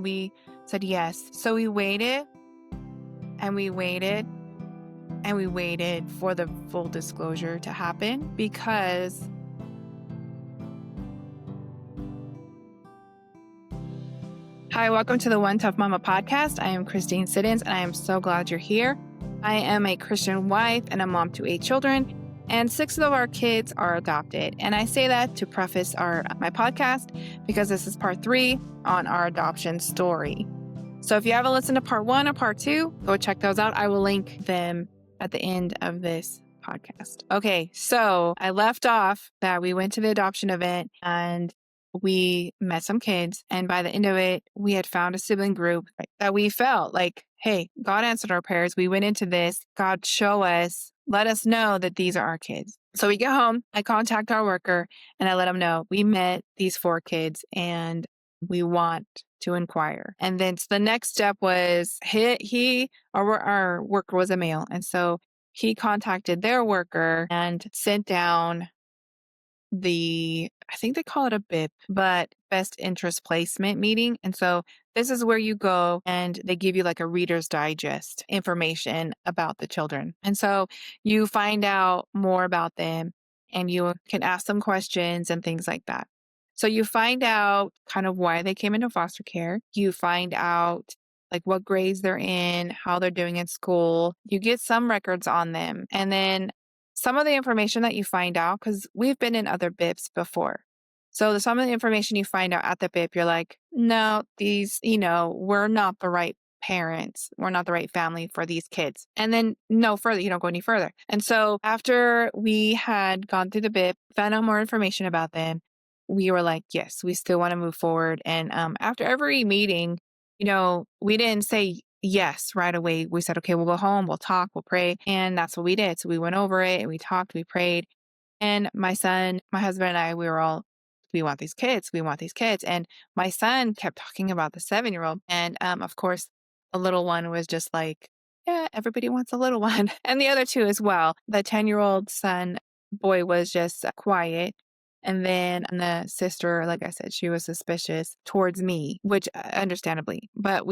We said yes. So we waited and we waited and we waited for the full disclosure to happen because Hi, welcome to the One Tough Mama podcast. I am Christine Siddons, and I am so glad you're here. I am a Christian wife and a mom to 8 children, and 6 of our kids are adopted. And I say that to preface my podcast because this is part 3 on our adoption story. So if you haven't listened to part 1 or part 2, go check those out. I will link them at the end of this podcast. Okay, so I left off that we went to the adoption event and we met some kids. And by the end of it, we had found a sibling group that we felt like, hey, God answered our prayers. We went into this. God, let us know that these are our kids. So we get home, I contact our worker and I let him know we met these 4 kids and we want to inquire. And then the next step was our worker was a male. And so he contacted their worker and sent down I think they call it a BIP, but best interest placement meeting. And so this is where you go and they give you like a Reader's Digest information about the children. And so you find out more about them and you can ask them questions and things like that. So you find out kind of why they came into foster care. You find out like what grades they're in, how they're doing in school. You get some records on them. And then some of the information that you find out, because we've been in other BIPs before. So some of the information you find out at the BIP, you're like, no, we're not the right parents. We're not the right family for these kids. And then no further, you don't go any further. And so after we had gone through the BIP, found out more information about them, we were like, yes, we still want to move forward. And after every meeting, we didn't say yes right away. We said, okay, we'll go home, we'll talk, we'll pray. And that's what we did. So we went over it and we talked, we prayed. And my husband and I, we were all, we want these kids, we want these kids. And my son kept talking about the 7-year-old. And of course, the little one was just like, yeah, everybody wants a little one. And the other 2 as well. The 10-year-old boy was just quiet. And then the sister, like I said, she was suspicious towards me, which understandably. But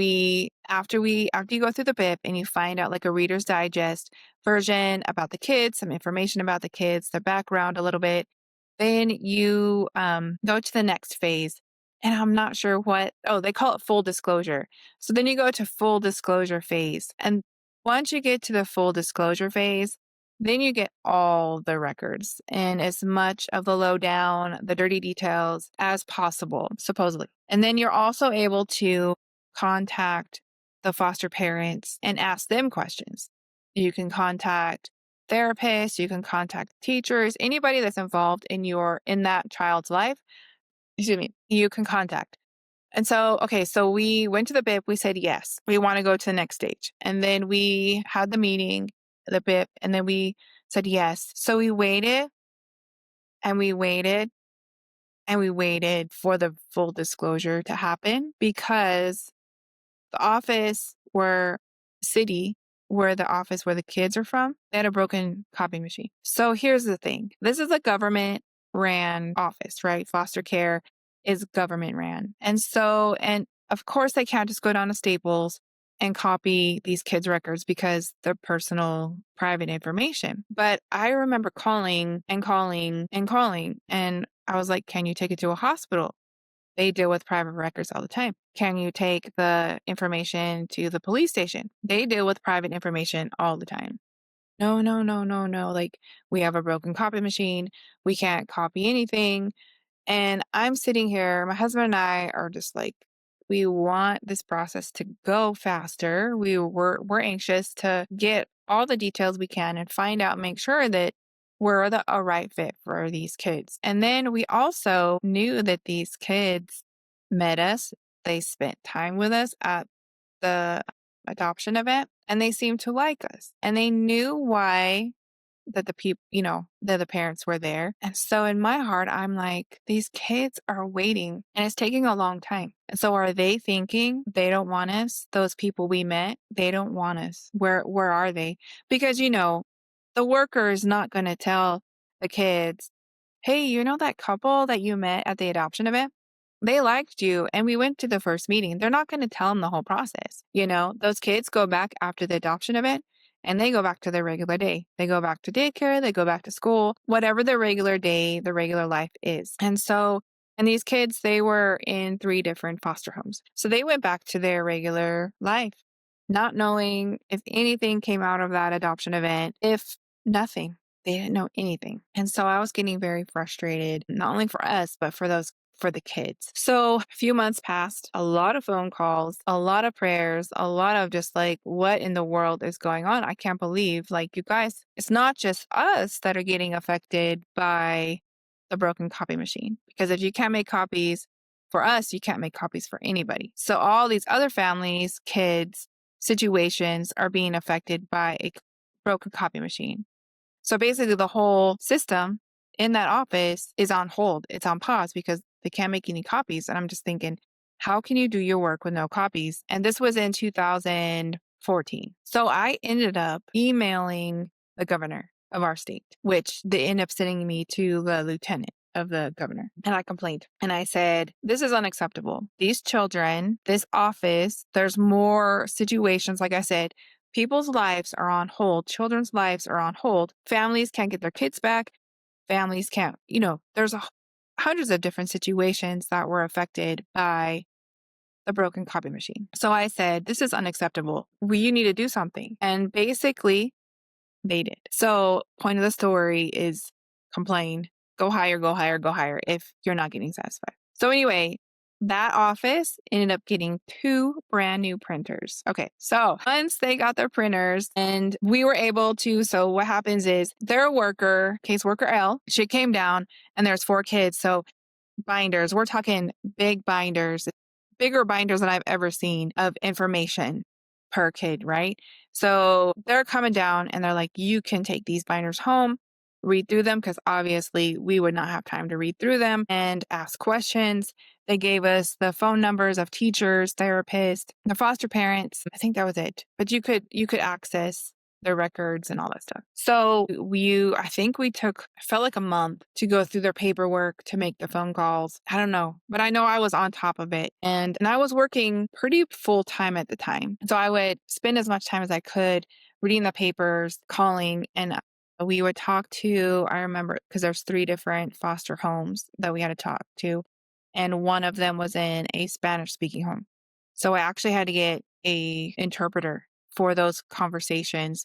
after you go through the BIP and you find out like a Reader's Digest version about the kids, some information about the kids, their background a little bit, then you go to the next phase. And I'm not sure they call it full disclosure. So then you go to full disclosure phase. And once you get to the full disclosure phase, then you get all the records and as much of the lowdown, the dirty details as possible, supposedly. And then you're also able to contact the foster parents and ask them questions. You can contact therapists, you can contact teachers, anybody that's involved in that child's life, you can contact. And so, okay, so we went to the BIP, we said, yes, we want to go to the next stage. And then we had the meeting, the BIP, and then we said, yes. So we waited and we waited and we waited for the full disclosure to happen because the city where the kids are from, they had a broken copy machine. So here's the thing. This is a government ran office, right? Foster care is government ran. And of course they can't just go down to Staples and copy these kids' records because they're personal, private information. But I remember calling and calling and calling. And I was like, can you take it to a hospital? They deal with private records all the time. Can you take the information to the police station? They deal with private information all the time. No, no, no, no, no. Like, we have a broken copy machine. We can't copy anything. And I'm sitting here, my husband and I are just like, we want this process to go faster. We're anxious to get all the details we can and find out, make sure that we're a right fit for these kids. And then we also knew that these kids met us. They spent time with us at the adoption event and they seemed to like us and they knew why that the parents were there. And so in my heart, I'm like, these kids are waiting and it's taking a long time. And so are they thinking they don't want us? Those people we met, they don't want us. Where are they? Because, the worker is not going to tell the kids, hey, that couple that you met at the adoption event? they liked you. And we went to the first meeting. They're not going to tell them the whole process. Those kids go back after the adoption event and they go back to their regular day. They go back to daycare, they go back to school, whatever their regular day, the regular life is. And these kids, they were in 3 different foster homes. So they went back to their regular life, not knowing if anything came out of that adoption event, if nothing. They didn't know anything. And so I was getting very frustrated, not only for us, but for the kids. So a few months passed, a lot of phone calls, a lot of prayers, a lot of just like, what in the world is going on? I can't believe, like, you guys, it's not just us that are getting affected by the broken copy machine. Because if you can't make copies for us, you can't make copies for anybody. So all these other families, kids, situations are being affected by a broken copy machine. So basically the whole system in that office is on hold. It's on pause because they can't make any copies. And I'm just thinking, how can you do your work with no copies? And this was in 2014. So I ended up emailing the governor of our state, which they ended up sending me to the lieutenant of the governor. And I complained and I said, this is unacceptable. These children, this office, there's more situations. Like I said, people's lives are on hold. Children's lives are on hold. Families can't get their kids back. Families can't, there's hundreds of different situations that were affected by the broken copy machine. So I said, this is unacceptable. You need to do something. And basically, they did. So point of the story is complain, go higher, go higher, go higher if you're not getting satisfied. So anyway, that office ended up getting 2 brand new printers. Okay, so once they got their printers and we were able to, so what happens is their worker, caseworker L, she came down and there's 4 kids. So binders, we're talking big binders, bigger binders than I've ever seen of information per kid, right? So they're coming down and they're like, you can take these binders home, read through them, because obviously we would not have time to read through them and ask questions. They gave us the phone numbers of teachers, therapists, the foster parents. I think that was it. But you could access their records and all that stuff. So I think we took, I felt like a month to go through their paperwork, to make the phone calls. I don't know, but I know I was on top of it. And I was working pretty full time at the time. So I would spend as much time as I could reading the papers, calling, and we would talk to, I remember, because there's 3 different foster homes that we had to talk to. And one of them was in a Spanish speaking home. So I actually had to get a interpreter for those conversations.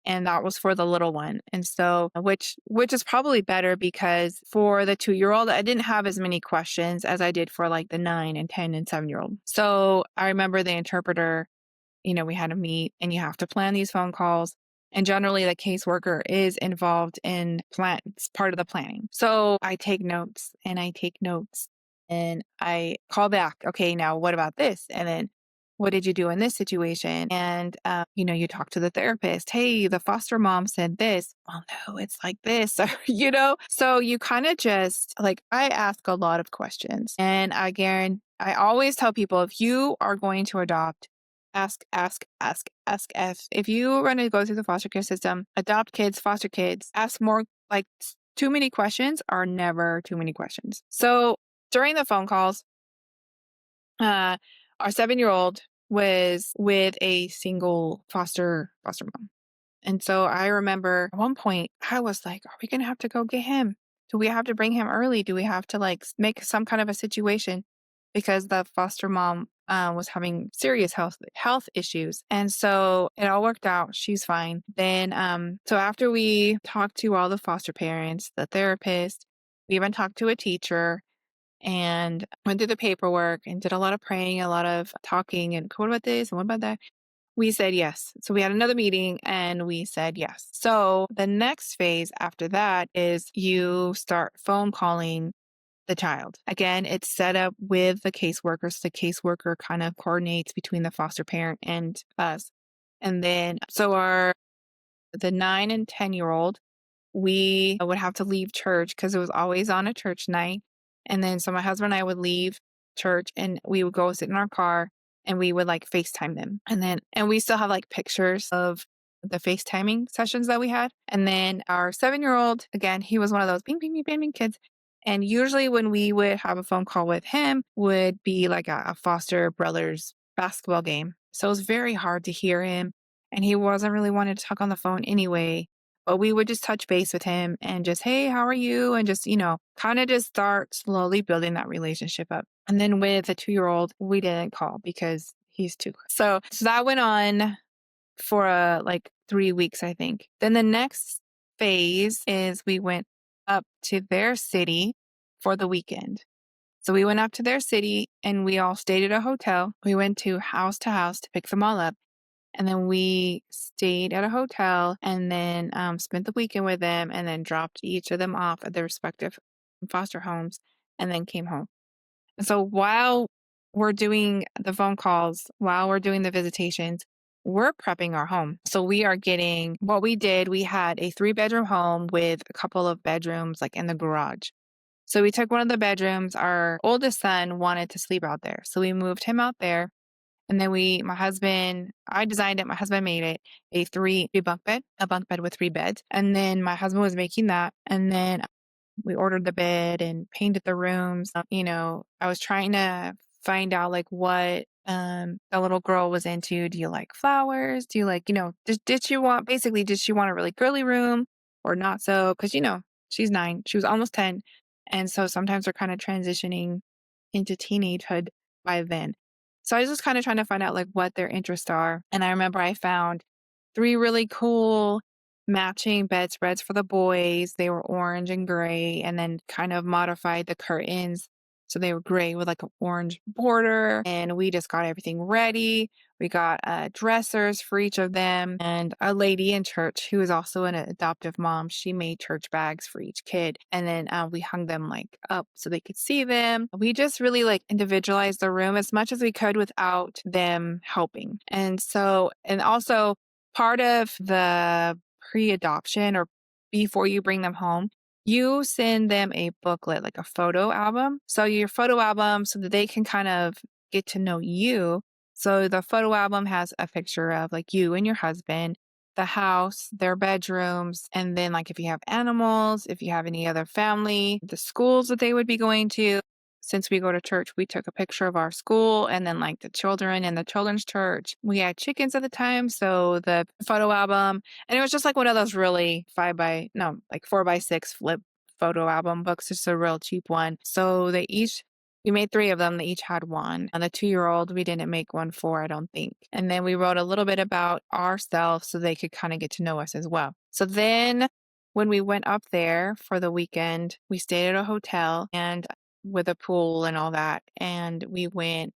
And that was for the little one. And so, which is probably better, because for the 2-year-old, I didn't have as many questions as I did for like the 9 and 10 and 7-year-old. So I remember the interpreter, we had to meet, and you have to plan these phone calls. And generally the caseworker is involved in it's part of the planning. So I take notes and I call back. Okay, now what about this? And then what did you do in this situation? And, you talk to the therapist. Hey, the foster mom said this. Well, no, it's like this, So you kind of just like, I ask a lot of questions. And I always tell people, if you are going to adopt, ask. If you are going to go through the foster care system, adopt kids, foster kids, ask more. Like, too many questions are never too many questions. So during the phone calls, our 7-year-old was with a single foster mom. And so I remember at one point I was like, are we going to have to go get him? Do we have to bring him early? Do we have to like make some kind of a situation? Because the foster mom was having serious health issues. And so it all worked out. She's fine. Then, so after we talked to all the foster parents, the therapist, we even talked to a teacher, and went through the paperwork and did a lot of praying, a lot of talking, and what about this and what about that? We said yes. So we had another meeting and we said yes. So the next phase after that is you start phone calling the child. Again, it's set up with the caseworker. So the caseworker kind of coordinates between the foster parent and us. And then, so the 9 and 10-year-old, we would have to leave church because it was always on a church night. And then so my husband and I would leave church and we would go sit in our car and we would like FaceTime them. And we still have like pictures of the FaceTiming sessions that we had. And then our 7-year-old, again, he was one of those bing, bing, bing, bing, bing kids. And usually when we would have a phone call with him would be like a foster brother's basketball game. So it was very hard to hear him. And he wasn't really wanting to talk on the phone anyway. But we would just touch base with him and just, hey, how are you? And just, kind of just start slowly building that relationship up. And then with a 2-year-old, we didn't call because he's too. So that went on for like 3 weeks, I think. Then the next phase is we went up to their city for the weekend. So we went up to their city and we all stayed at a hotel. We went to house to pick them all up. And then we stayed at a hotel and then spent the weekend with them and then dropped each of them off at their respective foster homes and then came home. And so while we're doing the phone calls, while we're doing the visitations, we're prepping our home. So we are getting what we did. We had a 3-bedroom home with a couple of bedrooms like in the garage. So we took one of the bedrooms. Our oldest son wanted to sleep out there. So we moved him out there. And then I designed it. My husband made it a three bunk bed, a bunk bed with 3 beds. And then my husband was making that. And then we ordered the bed and painted the rooms. I was trying to find out like what the little girl was into. Do you like flowers? Do you like, did she want a really girly room or not so? Because, she's 9. She was almost 10. And so sometimes we're kind of transitioning into teenagehood by then. So I was just kind of trying to find out like what their interests are. And I remember I found 3 really cool matching bedspreads for the boys. They were orange and gray, and then kind of modified the curtains. So they were gray with like an orange border. And we just got everything ready. We got dressers for each of them. And a lady in church who is also an adoptive mom, she made church bags for each kid. And then we hung them like up so they could see them. We just really like individualized the room as much as we could without them helping. And also part of the pre-adoption or before you bring them home, you send them a booklet, like a photo album. So your photo album so that they can kind of get to know you. So the photo album has a picture of like you and your husband, the house, their bedrooms, and then like if you have animals, if you have any other family, the schools that they would be going to. Since we go to church, we took a picture of our school and then like the children in the children's church. We had chickens at the time. So the photo album, and it was just like one of those really 4x6 flip photo album books, just a real cheap one. So we made 3 of them. They each had one. And the 2-year-old, we didn't make one for, I don't think. And then we wrote a little bit about ourselves so they could kind of get to know us as well. So then when we went up there for the weekend, we stayed at a hotel and with a pool and all that. And we went.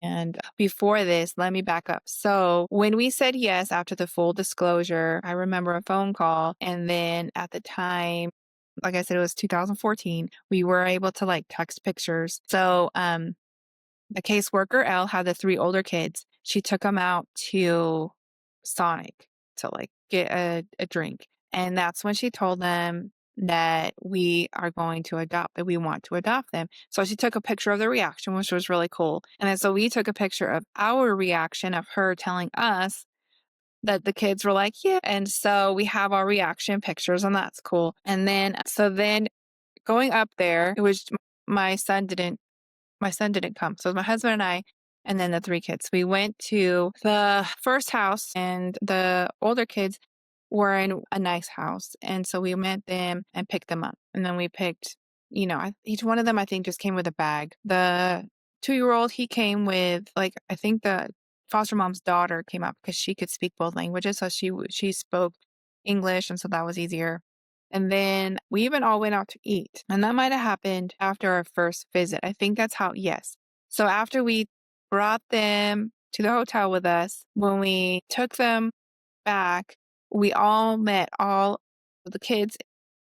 And before this, let me back up. So when we said yes after the full disclosure, I remember a phone call. And then at the time, like I said, it was 2014, we were able to like text pictures. So the caseworker, Elle, had the 3 older kids. She took them out to Sonic to like get a drink. And that's when she told them that we are going to adopt, that we want to adopt them. So she took a picture of the reaction, which was really cool. And then so we took a picture of our reaction of her telling us that the kids were like, yeah. And so we have our reaction pictures and that's cool. And then going up there, it was my son didn't come. So it was my husband and I, and then the 3 kids. We went to the first house and the older kids were in a nice house. And so we met them and picked them up. And then we picked, each one of them, I think, just came with a bag. The 2-year-old, he came with like, I think the foster mom's daughter came up because she could speak both languages. So she spoke English. And so that was easier. And then we even all went out to eat. And that might have happened after our first visit. I think that's yes. So after we brought them to the hotel with us, when we took them back, we all met, all of the kids,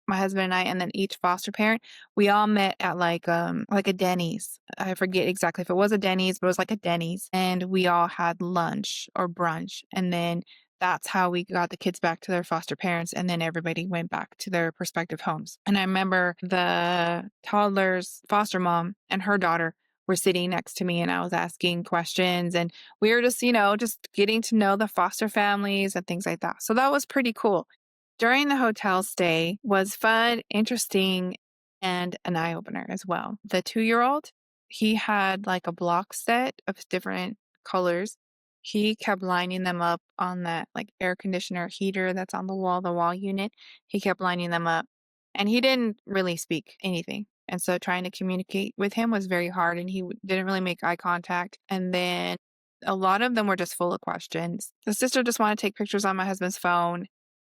my husband and I, and then each foster parent, we all met at like a Denny's. I forget exactly if it was a Denny's, but it was like a Denny's. And we all had lunch or brunch. And then that's how we got the kids back to their foster parents. And then everybody went back to their respective homes. And I remember the toddler's foster mom and her daughter were sitting next to me and I was asking questions and we were just, just getting to know the foster families and things like that. So that was pretty cool. During the hotel stay was fun, interesting. and an eye opener as well. The 2-year-old, he had like a block set of different colors. He kept lining them up on that like air conditioner heater that's on the wall unit. He kept lining them up and he didn't really speak anything. And so trying to communicate with him was very hard and he didn't really make eye contact. And then a lot of them were just full of questions. The sister just wanted to take pictures on my husband's phone.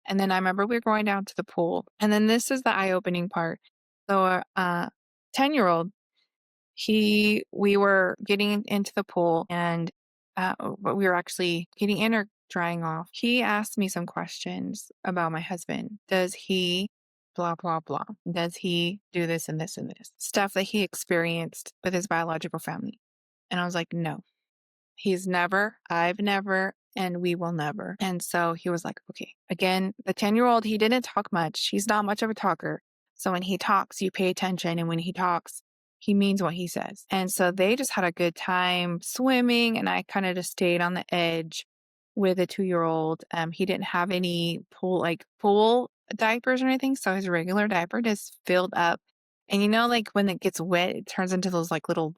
And then I remember we were going down to the pool. And then this is the eye-opening part. So 10-year-old, we were getting into the pool and but we were actually getting in or drying off. He asked me some questions about my husband. Does he blah, blah, blah? Does he do this and this and this? Stuff that he experienced with his biological family. And I was like, no. He's never, I've never, and we will never. And so he was like, okay. Again, the 10-year-old, he didn't talk much. He's not much of a talker. So when he talks, you pay attention. And when he talks, he means what he says. And so they just had a good time swimming. And I kind of just stayed on the edge with a 2-year-old. He didn't have any pool diapers or anything. So his regular diaper just filled up. And like when it gets wet, it turns into those like little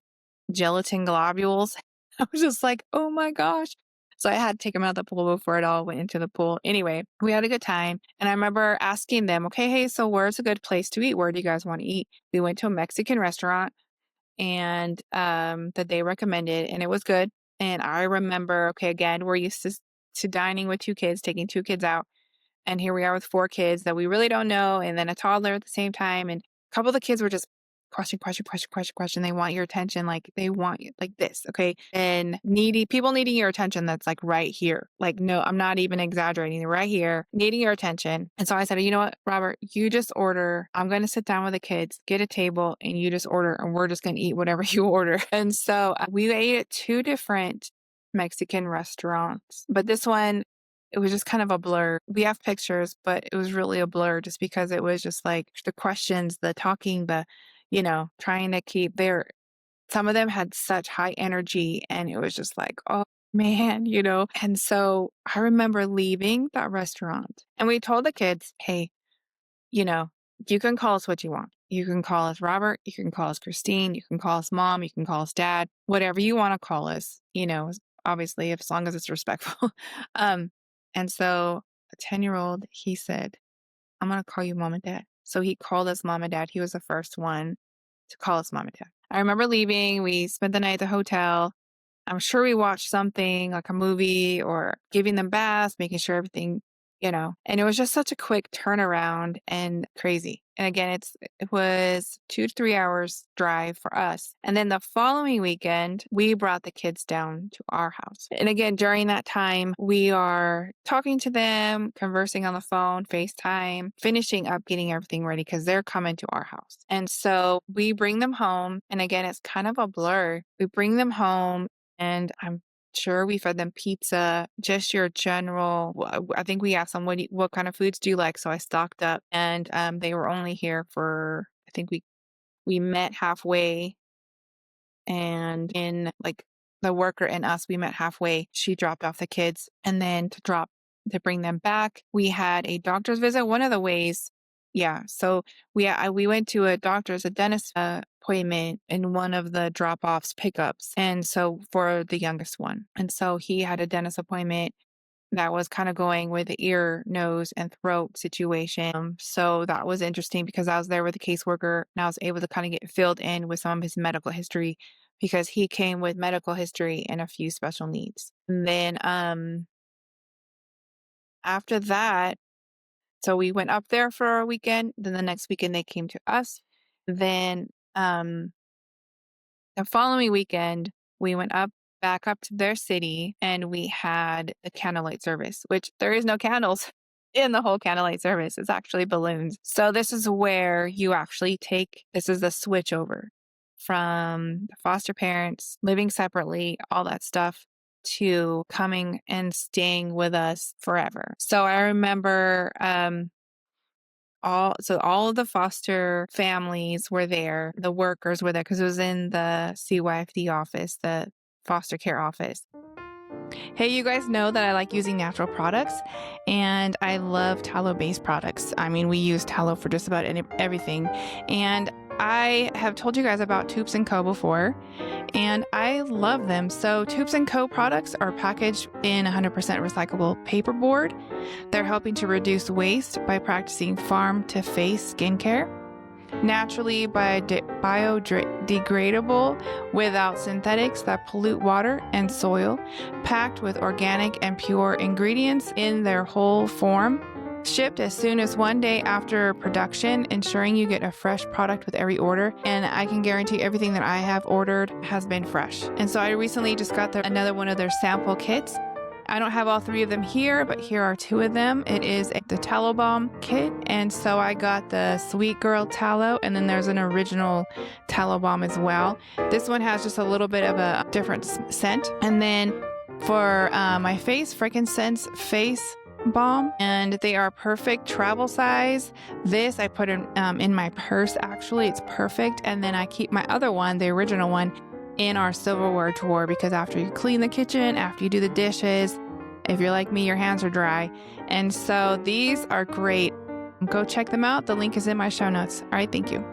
gelatin globules. I was just like, oh my gosh. So I had to take him out of the pool before it all went into the pool. Anyway, we had a good time. And I remember asking them, okay, hey, so where's a good place to eat? Where do you guys want to eat? We went to a Mexican restaurant and that they recommended, and it was good. And I remember, okay, again, we're used to dining with 2 kids, taking 2 kids out. And here we are with 4 kids that we really don't know. And then a toddler at the same time. And a couple of the kids were just question. They want your attention. Like they want you like this. Okay. And people needing your attention. That's like right here. Like, no, I'm not even exaggerating. They're right here needing your attention. And so I said, you know what, Robert, you just order. I'm going to sit down with the kids, get a table, and you just order, and we're just going to eat whatever you order. And so we ate at 2 different Mexican restaurants, but this one, it was just kind of a blur. We have pictures, but it was really a blur just because it was just like the questions, the talking, trying to keep some of them had such high energy and it was just like, oh man, And so I remember leaving that restaurant and we told the kids, hey, you can call us what you want. You can call us Robert. You can call us Christine. You can call us mom. You can call us dad, whatever you want to call us, obviously, as long as it's respectful. And so a 10-year-old, he said, I'm going to call you mom and dad. So he called us mom and dad. He was the first one to call us mom and dad. I remember leaving. We spent the night at the hotel. I'm sure we watched something like a movie or giving them baths, making sure everything, and it was just such a quick turnaround and crazy. And again, it was 2 to 3 hours drive for us. And then the following weekend, we brought the kids down to our house. And again, during that time, we are talking to them, conversing on the phone, FaceTime, finishing up getting everything ready because they're coming to our house. And so we bring them home. And again, it's kind of a blur. We bring them home and I'm sure we fed them pizza, just your general. I think we asked them, what kind of foods do you like? So I stocked up and they were only here for, I think we met halfway and in like the worker and us, we met halfway. She dropped off the kids and then to bring them back, we had a doctor's visit. One of the ways, yeah. So we went to a dentist appointment in one of the drop-offs pickups. And so for the youngest one. And so he had a dentist appointment that was kind of going with the ear, nose, and throat situation. So that was interesting because I was there with a caseworker and I was able to kind of get filled in with some of his medical history because he came with medical history and a few special needs. And then after that, so we went up there for a weekend. Then the next weekend they came to us. Then the following weekend, we went back up to their city and we had the candlelight service, which there is no candles in the whole candlelight service. It's actually balloons. So this is where you actually this is the switch over from the foster parents living separately, all that stuff, to coming and staying with us forever. So I remember all of the foster families were there, the workers were there because it was in the CYFD office, the foster care office. Hey, you guys know that I like using natural products and I love tallow-based products. I mean, we use tallow for just about everything. And I have told you guys about Toops & Co. before, and I love them. So Toops & Co. products are packaged in 100% recyclable paperboard. They're helping to reduce waste by practicing farm-to-face skincare, naturally biodegradable without synthetics that pollute water and soil, packed with organic and pure ingredients in their whole form, shipped as soon as one day after production, ensuring you get a fresh product with every order. And I can guarantee everything that I have ordered has been fresh. And so I recently just got another one of their sample kits. I don't have all 3 of them here, but here are 2 of them. It is the Tallow Balm kit, and so I got the Sweet Girl Tallow, and then there's an original Tallow Balm as well. This one has just a little bit of a different scent. And then for my face, frankincense face balm, and they are perfect travel size. This I put in my purse. Actually, it's perfect. And then I keep my other one, the original one, in our silverware drawer, because after you clean the kitchen, after you do the dishes, if you're like me, your hands are dry. And so these are great. Go check them out. The link is in my show notes. All right, thank you.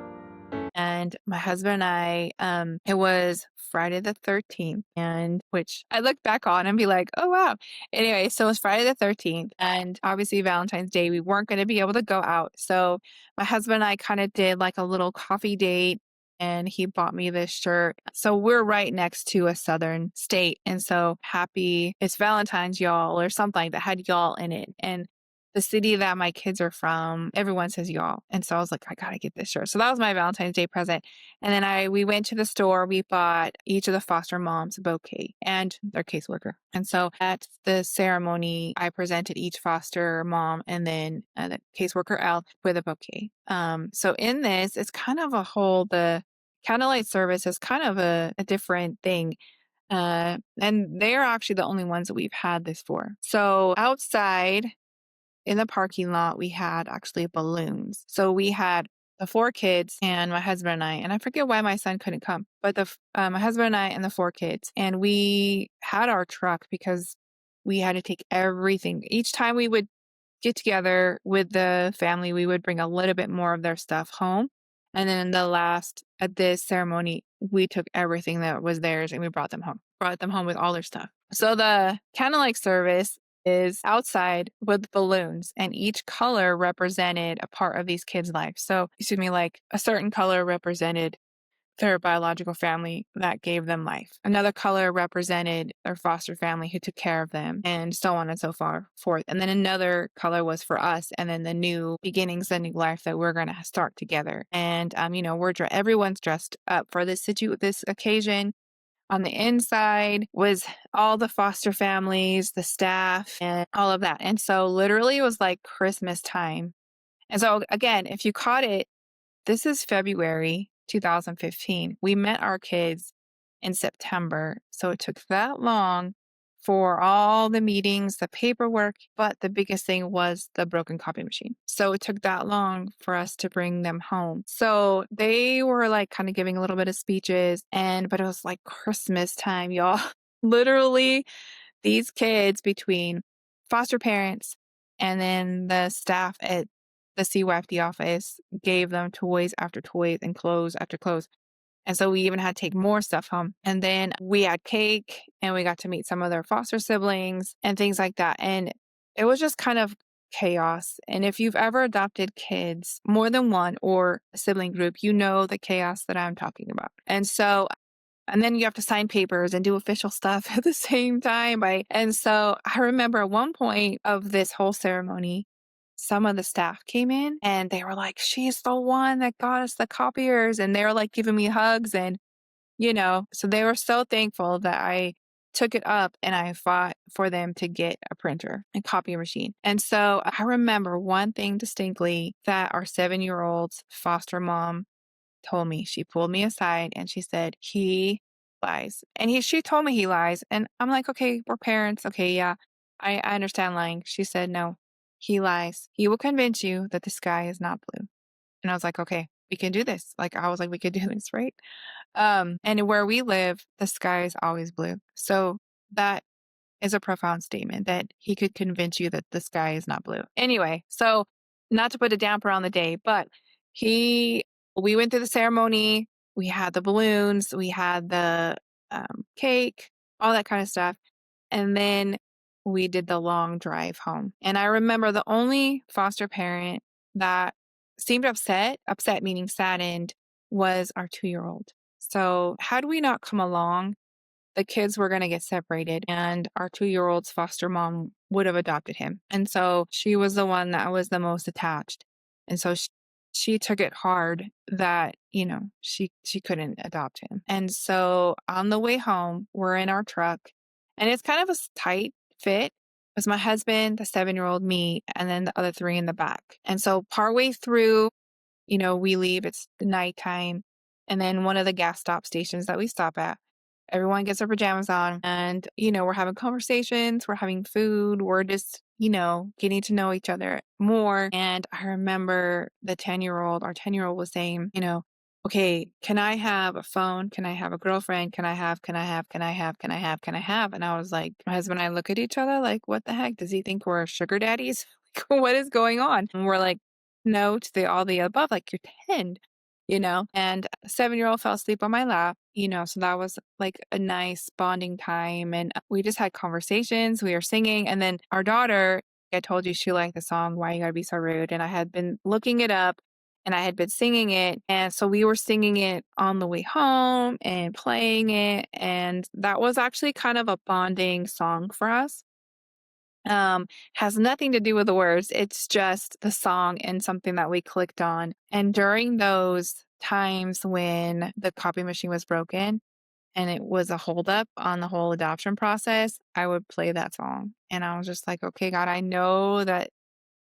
And my husband and I, it was Friday the 13th, and which I look back on and be like, oh, wow. Anyway, so it was Friday the 13th, and obviously Valentine's Day, we weren't going to be able to go out. So my husband and I kind of did like a little coffee date, and he bought me this shirt. So we're right next to a southern state. And so happy it's Valentine's, y'all, or something like that had y'all in it. And the city that my kids are from, everyone says y'all. And so I was like, I gotta get this shirt. So that was my Valentine's Day present. And then we went to the store, we bought each of the foster moms a bouquet and their caseworker. And so at the ceremony, I presented each foster mom and then the caseworker L with a bouquet. So in this, it's kind of the candlelight service is kind of a different thing. And they're actually the only ones that we've had this for. So outside in the parking lot, we had actually balloons. So we had the 4 kids and my husband and I forget why my son couldn't come, but my husband and I and the 4 kids, and we had our truck because we had to take everything. Each time we would get together with the family, we would bring a little bit more of their stuff home. And then at this ceremony, we took everything that was theirs and we brought them home with all their stuff. So the candlelight service is outside with balloons, and each color represented a part of these kids' lives. So, like a certain color represented their biological family that gave them life. Another color represented their foster family who took care of them, and so on and so forth. And then another color was for us, and then the new beginnings, the new life that we're going to start together. And everyone's dressed up for this occasion. On the inside was all the foster families, the staff, and all of that. And so literally it was like Christmas time. And so again, if you caught it, this is February 2015. We met our kids in September. So it took that long for all the meetings, the paperwork, but the biggest thing was the broken copy machine. So it took that long for us to bring them home. So they were like kind of giving a little bit of speeches, but it was like Christmas time, y'all. Literally, these kids, between foster parents and then the staff at the CYFD office, gave them toys after toys and clothes after clothes. And so we even had to take more stuff home. And then we had cake and we got to meet some of their foster siblings and things like that. And it was just kind of chaos. And if you've ever adopted kids, more than one, or a sibling group, you know the chaos that I'm talking about. And then you have to sign papers and do official stuff at the same time. And so I remember at one point of this whole ceremony, some of the staff came in and they were like, she's the one that got us the copiers. And they were like giving me hugs and, so they were so thankful that I took it up and I fought for them to get a printer and copy machine. And so I remember one thing distinctly that our 7-year-old's foster mom told me. She pulled me aside and she said, he lies. And she told me he lies. And I'm like, okay, we're parents. Okay, yeah, I understand lying. She said, no. He lies. He will convince you that the sky is not blue. And I was like, okay, we can do this. We could do this, right? And where we live, the sky is always blue. So that is a profound statement that he could convince you that the sky is not blue. Anyway, so not to put a damper on the day, but he We went through the ceremony. We had the balloons. We had the cake, all that kind of stuff. And then we did the long drive home. And I remember the only foster parent that seemed upset meaning saddened, was our 2-year-old. So had we not come along, the kids were going to get separated and our 2-year-old's foster mom would have adopted him. And so she was the one that was the most attached. And so she took it hard that, she couldn't adopt him. And so on the way home, we're in our truck and it's kind of a tight fit. It was my husband, the 7-year-old, me, and then the other 3 in the back. And so partway through, we leave, it's the nighttime. And then one of the gas stop stations that we stop at, everyone gets their pajamas on and, we're having conversations, we're having food, we're just, getting to know each other more. And I remember our 10-year-old was saying, okay, can I have a phone? Can I have a girlfriend? Can I have? And I was like, my husband and I look at each other like, what the heck? Does he think we're sugar daddies? Like, what is going on? And we're like, no, to all the above, like you're 10. And a 7-year-old fell asleep on my lap, so that was like a nice bonding time. And we just had conversations, we were singing. And then our daughter, I told you she liked the song, Why You Gotta Be So Rude. And I had been looking it up and I had been singing it. And so we were singing it on the way home and playing it. And that was actually kind of a bonding song for us. Has nothing to do with the words. It's just the song and something that we clicked on. And during those times when the copy machine was broken and it was a holdup on the whole adoption process, I would play that song. And I was just like, okay, God, I know that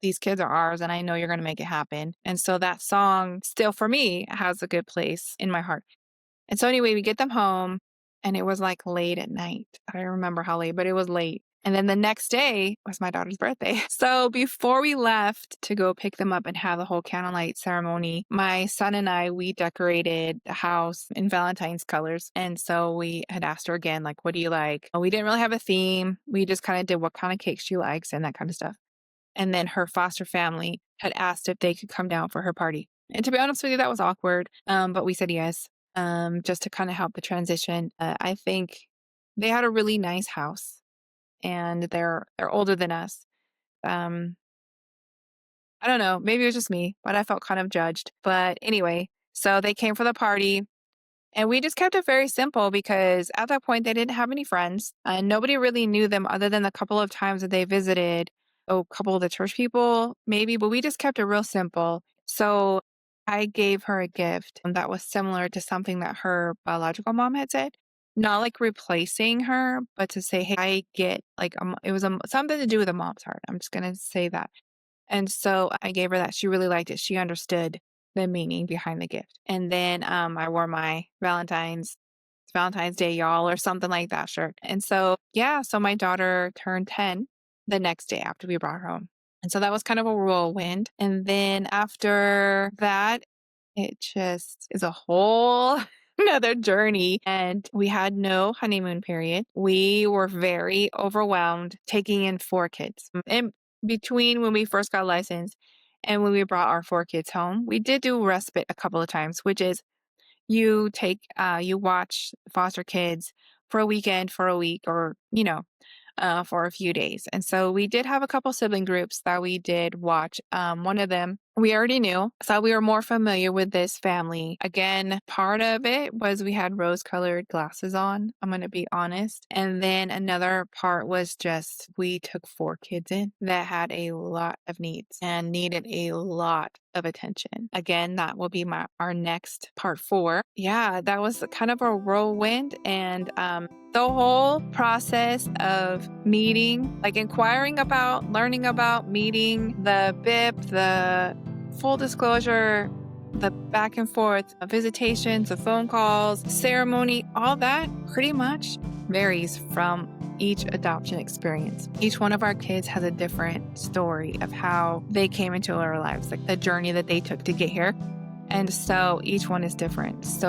these kids are ours and I know you're going to make it happen. And so that song still for me has a good place in my heart. And so anyway, we get them home and it was like late at night. I don't remember how late, but it was late. And then the next day was my daughter's birthday. So before we left to go pick them up and have the whole candlelight ceremony, my son and I, we decorated the house in Valentine's colors. And so we had asked her again, like, what do you like? We didn't really have a theme. We just kind of did what kind of cake she likes and that kind of stuff. And then her foster family had asked if they could come down for her party. And to be honest with you, that was awkward. But we said yes, just to kind of help the transition. I think they had a really nice house. And they're older than us. I don't know, maybe it was just me, but I felt kind of judged. But anyway, so they came for the party and we just kept it very simple because at that point they didn't have any friends and nobody really knew them other than the couple of times that they visited. A couple of the church people, maybe, but we just kept it real simple. So I gave her a gift that was similar to something that her biological mom had said. Not like replacing her, but to say, hey, I get like, it was something to do with a mom's heart. I'm just going to say that. And so I gave her that. She really liked it. She understood the meaning behind the gift. And then I wore my Valentine's Day, y'all, or something like that shirt. And so, so my daughter turned 10 the next day after we brought her home. And so that was kind of a whirlwind. And then after that, it just is a whole another journey. And we had no honeymoon period. We were very overwhelmed taking in 4 kids. In between when we first got licensed and when we brought our 4 kids home, we did do respite a couple of times, which is you watch foster kids for a weekend, for a week, or, for a few days. And so we did have a couple sibling groups that we did watch. One of them we already knew, so we were more familiar with this family. Again, part of it was we had rose-colored glasses on, I'm going to be honest. And then another part was just we took 4 kids in that had a lot of needs and needed a lot of attention. Again, that will be our next part 4. Yeah, that was kind of a whirlwind. And the whole process of meeting, like inquiring about, learning about, meeting, the BIP, the full disclosure, the back and forth, visitations, the phone calls, ceremony, all that pretty much varies from each adoption experience. Each one of our kids has a different story of how they came into our lives, like the journey that they took to get here. And so each one is different. So